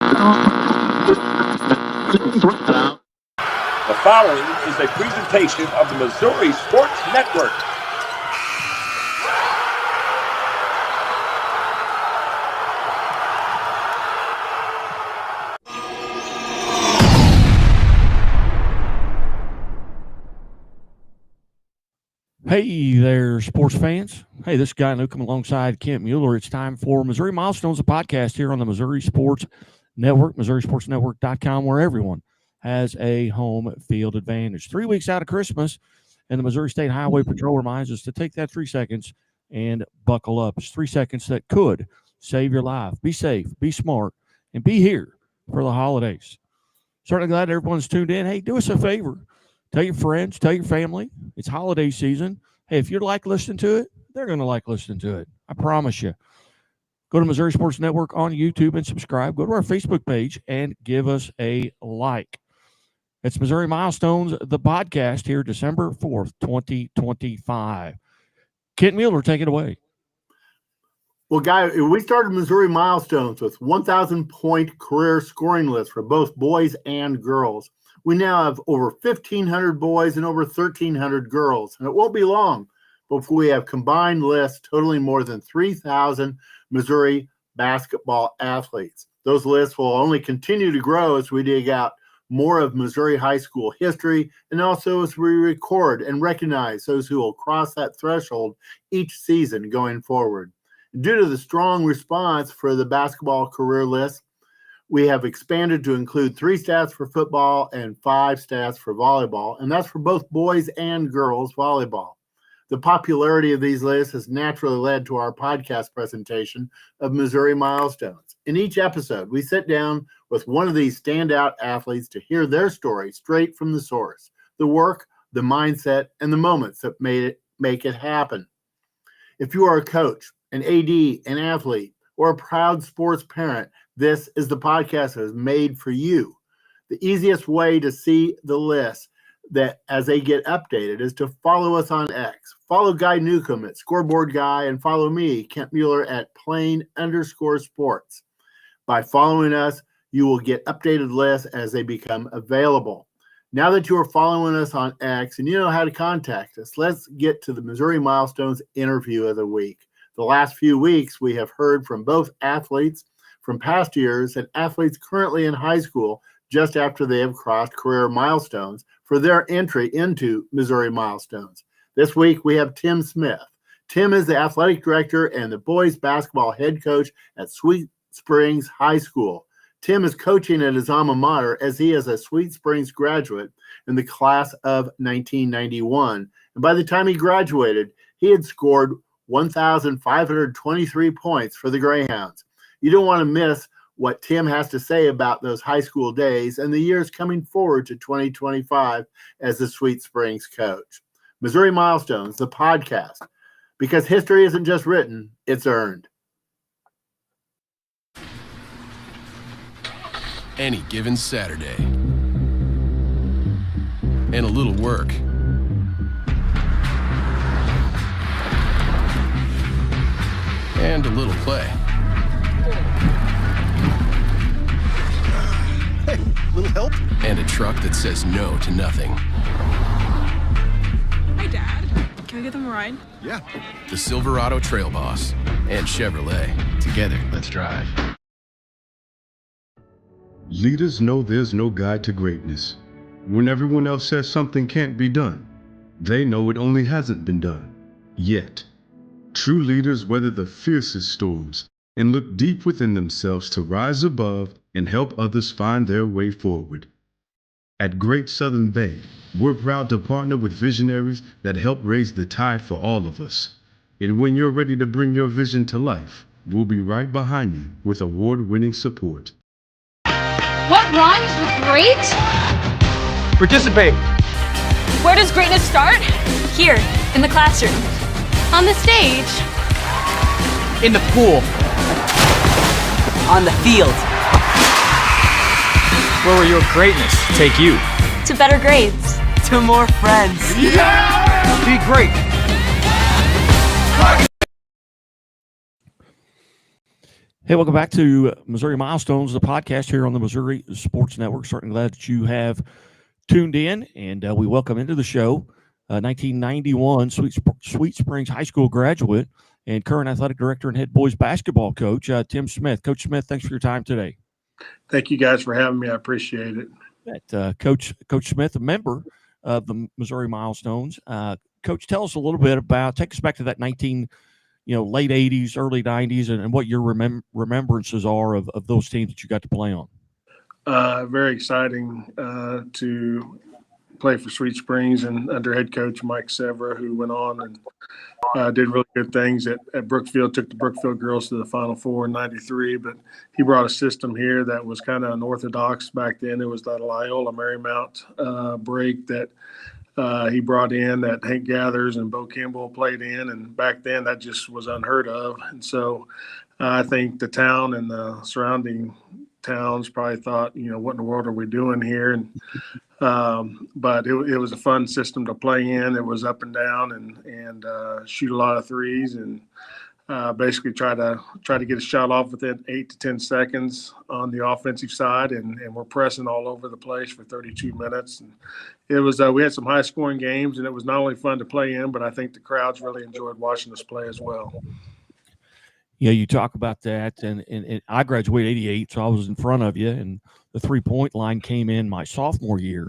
The following is a presentation of the Missouri Sports Network. Hey there, sports fans. Hey, this guy Newcomb alongside Kent Mueller. It's time for Missouri Milestones, a podcast here on the Missouri Sports Network, MissouriSportsNetwork.com, where everyone has a home field advantage. 3 weeks out of Christmas, and the Missouri State Highway Patrol reminds us to take that 3 seconds and buckle up. It's 3 seconds that could save your life. Be safe, be smart, and be here for the holidays. Certainly glad everyone's tuned in. Hey, do us a favor. Tell your friends, tell your family. It's holiday season. Hey, if you like listening to it, they're going to like listening to it. I promise you. Go to Missouri Sports Network on YouTube and subscribe. Go to our Facebook page and give us a like. It's Missouri Milestones, the podcast here, December 4th, 2025. Kent Mueller, take it away. Well, Guy, we started Missouri Milestones with 1,000-point career scoring lists for both boys and girls. We now have over 1,500 boys and over 1,300 girls, and it won't be long before we have combined lists totaling more than 3,000 Missouri basketball athletes. Those lists will only continue to grow as we dig out more of Missouri high school history, and also as we record and recognize those who will cross that threshold each season going forward. Due to the strong response for the basketball career list, we have expanded to include 3 stats for football and 5 stats for volleyball, and that's for both boys and girls volleyball. The popularity of these lists has naturally led to our podcast presentation of Missouri Milestones. In each episode, we sit down with one of these standout athletes to hear their story straight from the source, the work, the mindset, and the moments that make it happen. If you are a coach, an AD, an athlete, or a proud sports parent, this is the podcast that is made for you. The easiest way to see the list that as they get updated is to follow us on X. Follow Guy Newcomb at Scoreboard Guy and follow me, Kent Mueller, at Plain_sports. By following us, you will get updated lists as they become available. Now that you are following us on X and you know how to contact us, let's get to the Missouri Milestones interview of the week. The last few weeks, we have heard from both athletes from past years and athletes currently in high school just after they have crossed career milestones for their entry into Missouri Milestones. This week, we have Tim Smith. Tim is the athletic director and the boys basketball head coach at Sweet Springs High School. Tim is coaching at his alma mater as he is a Sweet Springs graduate in the class of 1991. And by the time he graduated, he had scored 1,523 points for the Greyhounds. You don't want to miss what Tim has to say about those high school days and the years coming forward to 2025 as the Sweet Springs coach. Missouri Milestones, the podcast, because history isn't just written, it's earned. Any given Saturday. And a little work. And a little play. Hey, little help? And a truck that says no to nothing. Hi, Dad. Can we give them a ride? Yeah. The Silverado Trail Boss and Chevrolet. Together, let's drive. Leaders know there's no guide to greatness. When everyone else says something can't be done, they know it only hasn't been done. Yet. True leaders weather the fiercest storms and look deep within themselves to rise above and help others find their way forward. At Great Southern Bay, we're proud to partner with visionaries that help raise the tide for all of us. And when you're ready to bring your vision to life, we'll be right behind you with award-winning support. What rhymes with great? Participate. Where does greatness start? Here, in the classroom. On the stage. In the pool. On the field. Where will your greatness take you? To better grades. To more friends. Yeah! Be great. Hey, welcome back to Missouri Milestones, the podcast here on the Missouri Sports Network. Certainly glad that you have tuned in, and we welcome into the show 1991 Sweet Springs High School graduate and current athletic director and head boys basketball coach, Tim Smith. Coach Smith, thanks for your time today. Thank you guys for having me. I appreciate it. Coach Smith, a member of the Missouri Milestones. Coach, tell us a little bit about, take us back to that late 80s, early 90s, and what your remembrances are of those teams that you got to play on. Very exciting to play for Sweet Springs and under head coach Mike Severa, who went on and did really good things at Brookfield, took the Brookfield girls to the Final Four in '93. But he brought a system here that was kind of unorthodox back then. It was that Loyola Marymount break that he brought in, that Hank Gathers and Bo Kimball played in, and back then that just was unheard of. And so I think the town and the surrounding towns probably thought, what in the world are we doing here? And but it was a fun system to play in. It was up and down and shoot a lot of threes and basically try to get a shot off within 8 to 10 seconds on the offensive side, and we're pressing all over the place for 32 minutes. And it was we had some high scoring games, and it was not only fun to play in, but I think the crowds really enjoyed watching us play as well. Yeah, you talk about that, and I graduated '88, so I was in front of you, and the 3-point line came in my sophomore year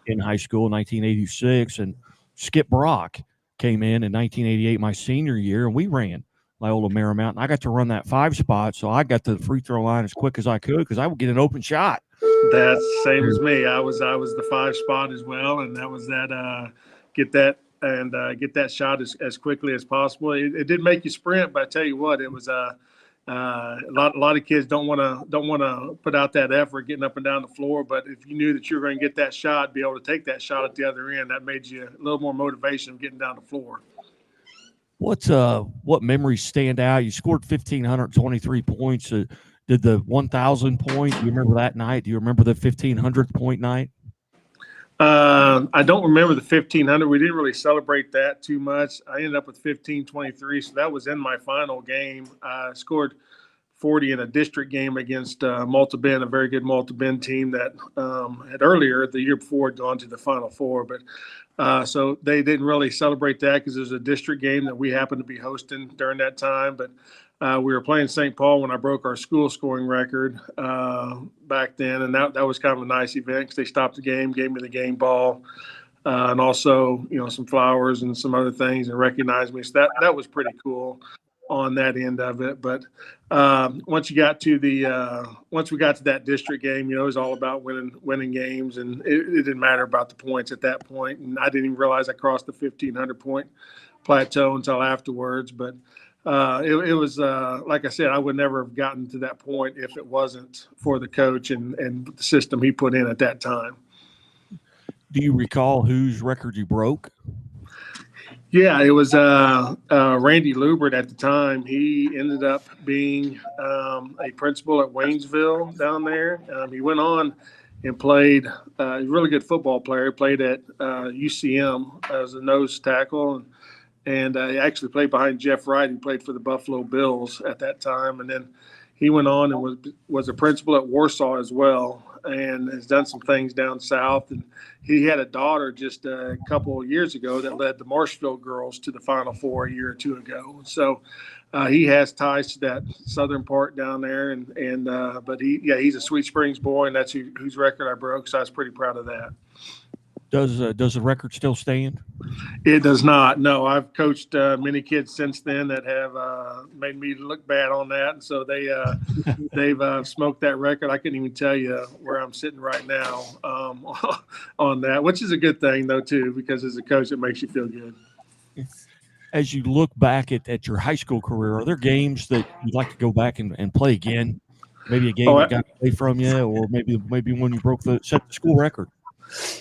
in high school, 1986, and Skip Brock came in 1988, my senior year, and we ran Loyola Marymount, and I got to run that 5 spot, so I got to the free throw line as quick as I could because I would get an open shot. That's same as me. I was the 5 spot as well, and that was that get that shot as quickly as possible. It did make you sprint, but I tell you what, it was a lot of kids don't want to put out that effort getting up and down the floor. But if you knew that you were going to get that shot, be able to take that shot at the other end, that made you a little more motivation of getting down the floor. What memories stand out? You scored 1,523 points. Did the 1,000 point? Do you remember that night? Do you remember the 1,500 point night? I don't remember the 1,500. We didn't really celebrate that too much. I ended up with 1,523, so that was in my final game. I scored 40 in a district game against Malta Bend, a very good Malta Bend team that had earlier the year before gone to the Final Four. But so they didn't really celebrate that because it was a district game that we happened to be hosting during that time. But we were playing St. Paul when I broke our school scoring record back then, and that was kind of a nice event because they stopped the game, gave me the game ball, and also some flowers and some other things, and recognized me. So that was pretty cool on that end of it. But once we got to that district game, it was all about winning games, and it didn't matter about the points at that point. And I didn't even realize I crossed the 1,500 point plateau until afterwards, but. It was like I said, I would never have gotten to that point if it wasn't for the coach and the system he put in at that time. Do you recall whose record you broke? Yeah, it was Randy Lubert at the time. He ended up being a principal at Waynesville down there. He went on and played a really good football player. He played at UCM as a nose tackle, and he actually played behind Jeff Wright, who played for the Buffalo Bills at that time. And then he went on and was a principal at Warsaw as well, and has done some things down south. And he had a daughter just a couple of years ago that led the Marshfield girls to the Final Four a year or two ago. So he has ties to that southern part down there. But he's a Sweet Springs boy, and that's whose record I broke. So I was pretty proud of that. Does the record still stand? It does not. No, I've coached many kids since then that have made me look bad on that, and so they've smoked that record. I couldn't even tell you where I'm sitting right now on that, which is a good thing though too, because as a coach, it makes you feel good. As you look back at your high school career, are there games that you'd like to go back and play again? Maybe a game that got away from you, or maybe when you set the school record.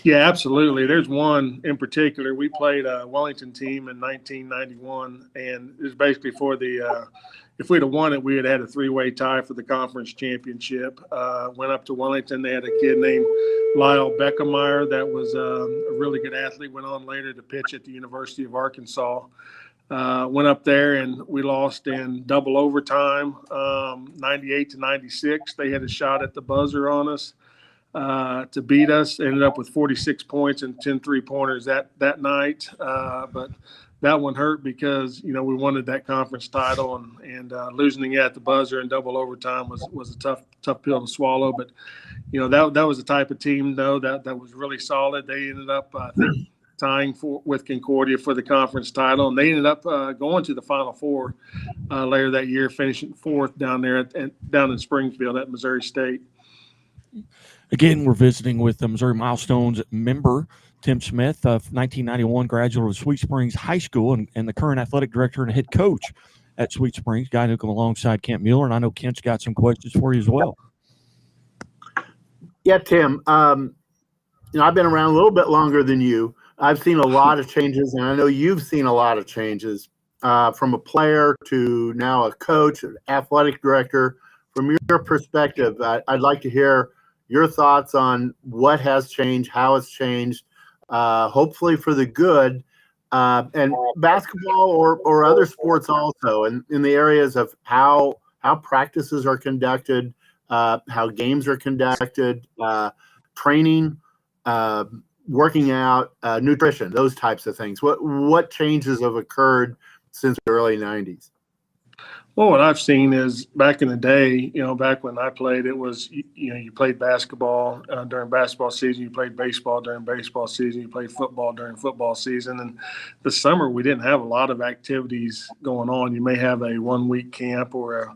Yeah, absolutely. There's one in particular. We played a Wellington team in 1991, and it was basically for the if we'd have won it, we had had a 3-way tie for the conference championship. Went up to Wellington. They had a kid named Lyle Beckemeyer that was a really good athlete, went on later to pitch at the University of Arkansas. Went up there and we lost in double overtime, 98-96. They had a shot at the buzzer on us to beat us. Ended up with 46 points and 10 3-pointers that night. But that one hurt because, we wanted that conference title, and losing it at the buzzer in double overtime was a tough pill to swallow. But, that was the type of team, though, that was really solid. They ended up, I think, tying with Concordia for the conference title, and they ended up going to the Final Four later that year, finishing fourth down there down in Springfield at Missouri State. Again, we're visiting with the Missouri Milestones member, Tim Smith, of 1991 graduate of Sweet Springs High School and the current athletic director and head coach at Sweet Springs, Guy Newcomb alongside Kent Mueller. And I know Kent's got some questions for you as well. Yeah, Tim, I've been around a little bit longer than you. I've seen a lot of changes, and I know you've seen a lot of changes from a player to now a coach, an athletic director. From your perspective, I'd like to hear your thoughts on what has changed, how it's changed, hopefully for the good, and basketball or other sports also, and in the areas of how practices are conducted, how games are conducted, training, working out, nutrition, those types of things. What changes have occurred since the early 90s? Well, what I've seen is back in the day, back when I played, it was, you played basketball during basketball season, you played baseball during baseball season, you played football during football season. And the summer, we didn't have a lot of activities going on. You may have a 1-week camp or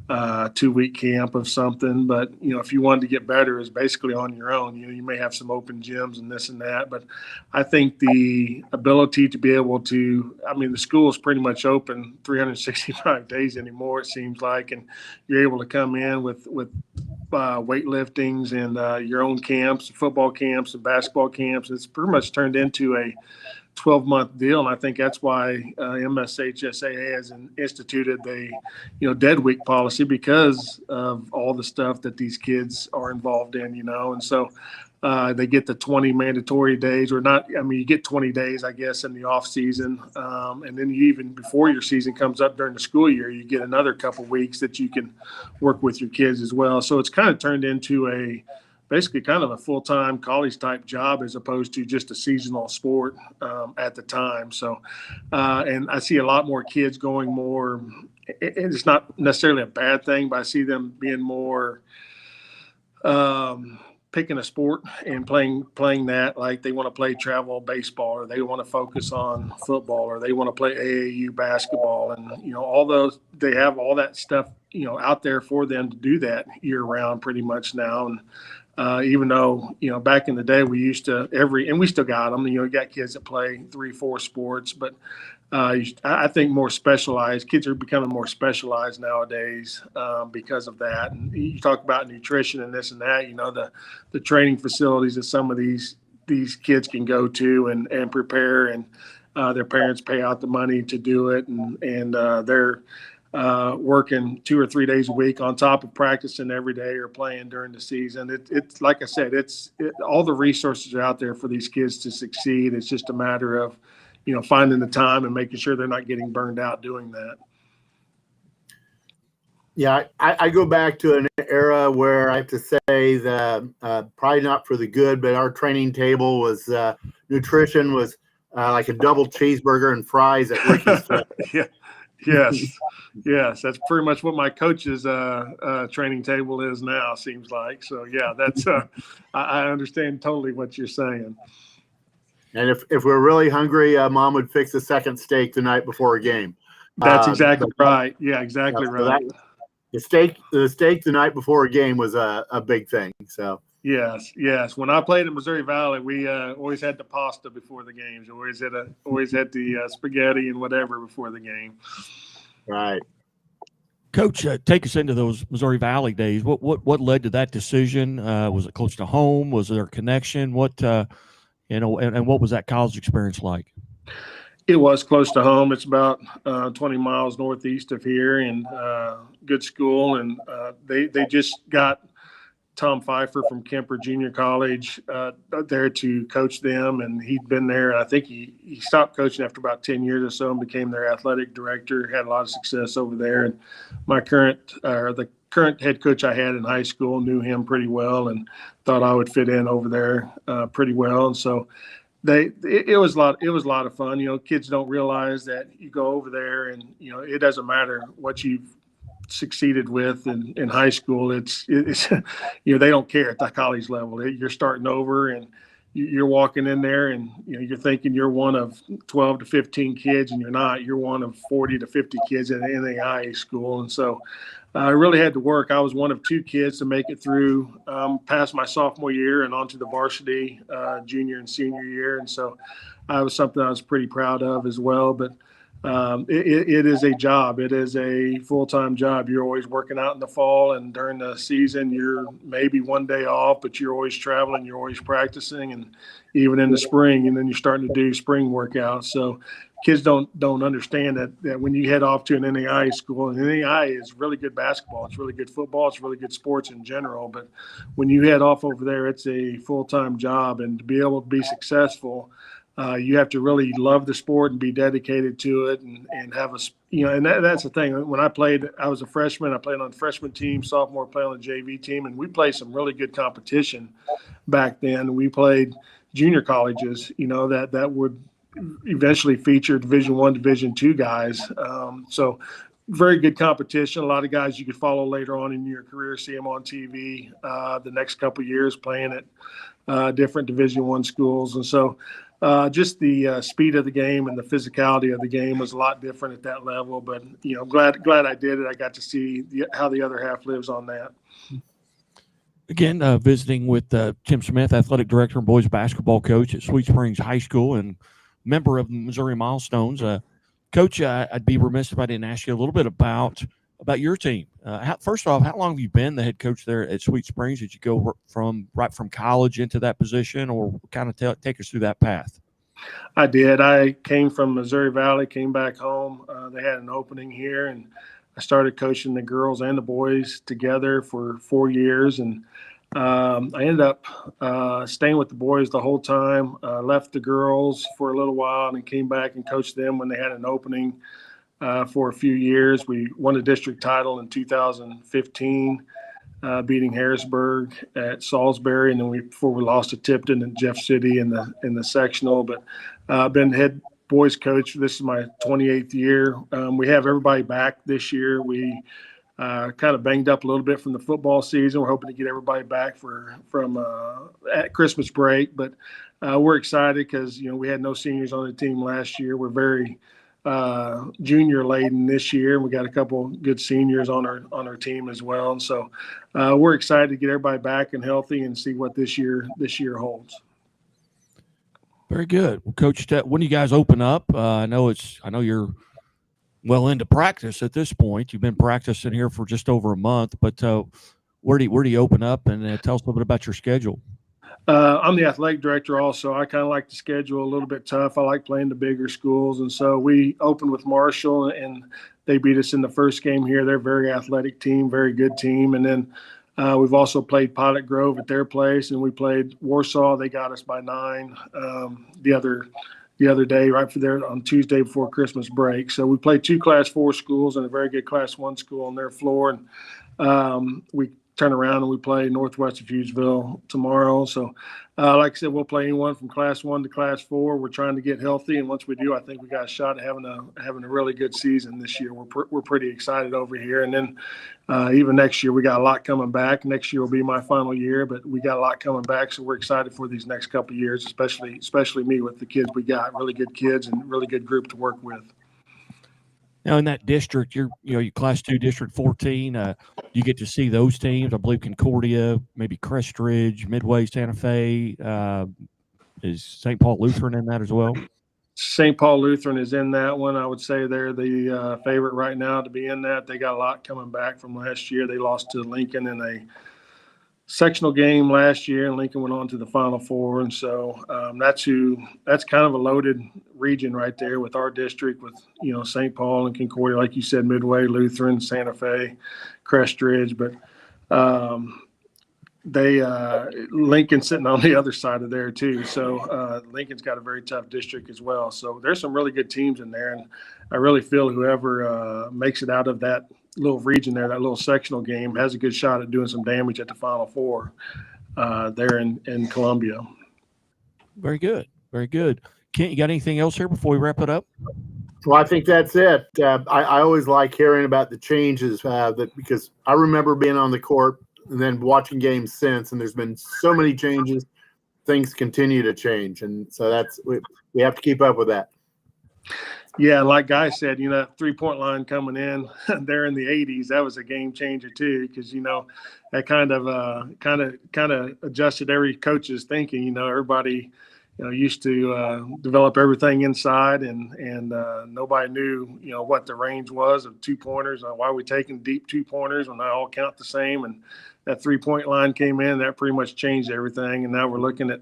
a 2-week camp of something, but if you wanted to get better, it's basically on your own. You may have some open gyms and this and that, but I think the ability to be able to, the school is pretty much open 365 days anymore, it seems like, and you're able to come in with weightliftings and your own camps, football camps and basketball camps. It's pretty much turned into a 12-month deal, and I think that's why MSHSAA has instituted the dead week policy, because of all the stuff that these kids are involved in, and so they get the 20 mandatory days, or not. You get 20 days, I guess, in the off season, and then you, even before your season comes up during the school year, you get another couple weeks that you can work with your kids as well. So it's kind of turned into basically kind of a full-time college type job, as opposed to just a seasonal sport at the time. So, and I see a lot more kids going more, it's not necessarily a bad thing, but I see them being more picking a sport and playing that, like they want to play travel baseball, or they want to focus on football, or they want to play AAU basketball. And, all those, they have all that stuff, out there for them to do that year round pretty much now. And, even though, back in the day we used to and we still got them, you got kids that play 3-4 sports, but I think more specialized kids are becoming more specialized nowadays because of that. And you talk about nutrition and this and that, the training facilities that some of these kids can go to and prepare, and their parents pay out the money to do it. And they're working 2 or 3 days a week on top of practicing every day or playing during the season. It's like I said, all the resources are out there for these kids to succeed. It's just a matter of, finding the time and making sure they're not getting burned out doing that. Yeah, I go back to an era where I have to say that probably not for the good, but our training table was nutrition was like a double cheeseburger and fries at Ricky's. Yeah. Yes. That's pretty much what my coach's training table is now, seems like. So, yeah, that's I understand totally what you're saying. And if we're really hungry, Mom would fix a second steak the night before a game. That's exactly right. Yeah, exactly right. The steak the night before a game was a big thing. So yes. When I played in Missouri Valley, we always had the pasta before the games. Always had the spaghetti and whatever before the game. Right. Coach, take us into those Missouri Valley days. What led to that decision? Was it close to home? Was there a connection? What and what was that college experience like? It was close to home. It's about 20 miles northeast of here, and good school. And they just got Tom Pfeiffer from Kemper Junior College there to coach them, and he'd been there. I think he stopped coaching after about 10 years or so and became their athletic director. Had a lot of success over there. And my the current head coach I had in high school knew him pretty well and thought I would fit in over there pretty well. And so it was a lot of fun. You know, kids don't realize that you go over there and, you know, it doesn't matter what you've succeeded with in high school. It's you know, they don't care at the college level. You're starting over and you're walking in there and, you know, you're thinking you're one of 12 to 15 kids, and you're not. You're one of 40 to 50 kids in an NAIA school. And so I really had to work. I was one of 2 kids to make it through past my sophomore year and onto the varsity junior and senior year. And so it was something I was pretty proud of as well. But it is a job. It is a full-time job. You're always working out in the fall, and during the season, you're maybe one day off, but you're always traveling, you're always practicing, and even in the spring, and then you're starting to do spring workouts. So kids don't understand that when you head off to an NAIA school, and NAIA is really good basketball, it's really good football, it's really good sports in general. But when you head off over there, it's a full-time job, and to be able to be successful, you have to really love the sport and be dedicated to it, and have a, you know, and that's the thing. When I played, I was a freshman. I played on the freshman team, sophomore played on the JV team, and we played some really good competition back then. We played junior colleges, you know, that would eventually feature Division I, Division II guys. So very good competition. A lot of guys you could follow later on in your career, see them on TV the next couple of years playing at different Division I schools. And so just the speed of the game and the physicality of the game was a lot different at that level. But, you know, glad I did it. I got to see how the other half lives on that. Again, visiting with Tim Smith, athletic director and boys basketball coach at Sweet Springs High School and member of the Missouri Milestones. Coach, I'd be remiss if I didn't ask you a little bit about your team. First off, how long have you been the head coach there at Sweet Springs? Did you go right from college into that position, or kind of take us through that path? I did. I came from Missouri Valley, came back home. They had an opening here, and I started coaching the girls and the boys together for 4 years. And I ended up staying with the boys the whole time, left the girls for a little while, and came back and coached them when they had an opening for a few years. We won the district title in 2015, beating Harrisburg at Salisbury, and then before we lost to Tipton and Jeff City in the sectional. But I've been head boys coach. This is my 28th year. We have everybody back this year. We kind of banged up a little bit from the football season. We're hoping to get everybody back from at Christmas break, but we're excited because, you know, we had no seniors on the team last year. We're very junior laden this year, and we got a couple good seniors on our team as well. And so we're excited to get everybody back and healthy and see what this year holds. Very good. Well, Coach, when do you guys open up? I know you're well into practice at this point. You've been practicing here for just over a month, but where do you open up, and tell us a little bit about your schedule? I'm the athletic director also. I kind of like the schedule a little bit tough. I like playing the bigger schools. And so we opened with Marshall, and they beat us in the first game here. They're a very athletic team, very good team. And then we've also played Pilot Grove at their place, and we played Warsaw. They got us by 9 the other day, right for there on Tuesday before Christmas break. So we played 2 Class 4 schools and a very good Class 1 school on their floor. And we turn around and we play Northwest of Hughesville tomorrow. So like I said, we'll play anyone from Class 1 to Class 4. We're trying to get healthy, and once we do, I think we got a shot at having a really good season this year. We're pretty excited over here. And then even next year, we got a lot coming back. Next year will be my final year, but we got a lot coming back, so we're excited for these next couple of years, especially me with the kids we got. Really good kids and really good group to work with. Now, in that district, you're Class 2, District 14. You get to see those teams. I believe Concordia, maybe Crestridge, Midway, Santa Fe. Is St. Paul Lutheran in that as well? St. Paul Lutheran is in that one. I would say they're the favorite right now to be in that. They got a lot coming back from last year. They lost to Lincoln in a sectional game last year, and Lincoln went on to the Final Four. And so that's kind of a loaded region right there with our district, with, you know, St. Paul and Concordia, like you said, Midway, Lutheran, Santa Fe, Crestridge. But Lincoln's sitting on the other side of there too. So Lincoln's got a very tough district as well. So there's some really good teams in there, and I really feel whoever makes it out of that little region there, that little sectional game, has a good shot at doing some damage at the Final Four there in Columbia. Very good. Very good. Kent, you got anything else here before we wrap it up? Well, I think that's it. I always like hearing about the changes because I remember being on the court and then watching games since, and there's been so many changes. Things continue to change, and so we have to keep up with that. Yeah, like Guy said, that 3-point line coming in there in the 80s, that was a game changer too, because that kind of adjusted every coach's thinking. Everybody used to develop everything inside, and nobody knew what the range was of 2-pointers. Why are we taking deep 2-pointers when they all count the same? And that 3-point line came in, that pretty much changed everything. And now we're looking at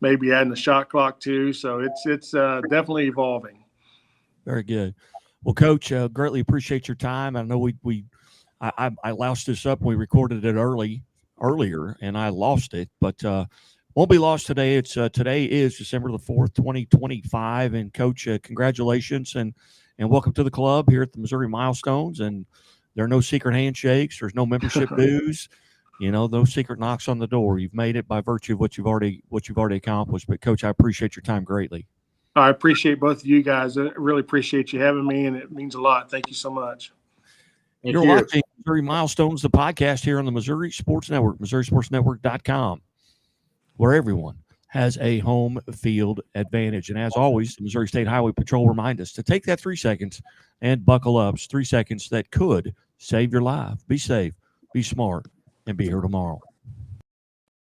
maybe adding a shot clock too. So it's definitely evolving. Very good. Well, Coach, greatly appreciate your time. I know I loused this up. We recorded it earlier, and I lost it, but won't be lost today. Today is December the 4th, 2025. And Coach, congratulations and welcome to the club here at the Missouri Milestones. And there are no secret handshakes. There's no membership dues. No secret knocks on the door. You've made it by virtue of what you've already accomplished. But Coach, I appreciate your time greatly. I appreciate both of you guys. I really appreciate you having me, and it means a lot. Thank you so much. You're watching Missouri Milestones, the podcast here on the Missouri Sports Network, MissouriSportsNetwork.com, where everyone has a home field advantage. And as always, the Missouri State Highway Patrol reminds us to take that 3 seconds and buckle up. It's 3 seconds that could save your life. Be safe, be smart, and be here tomorrow.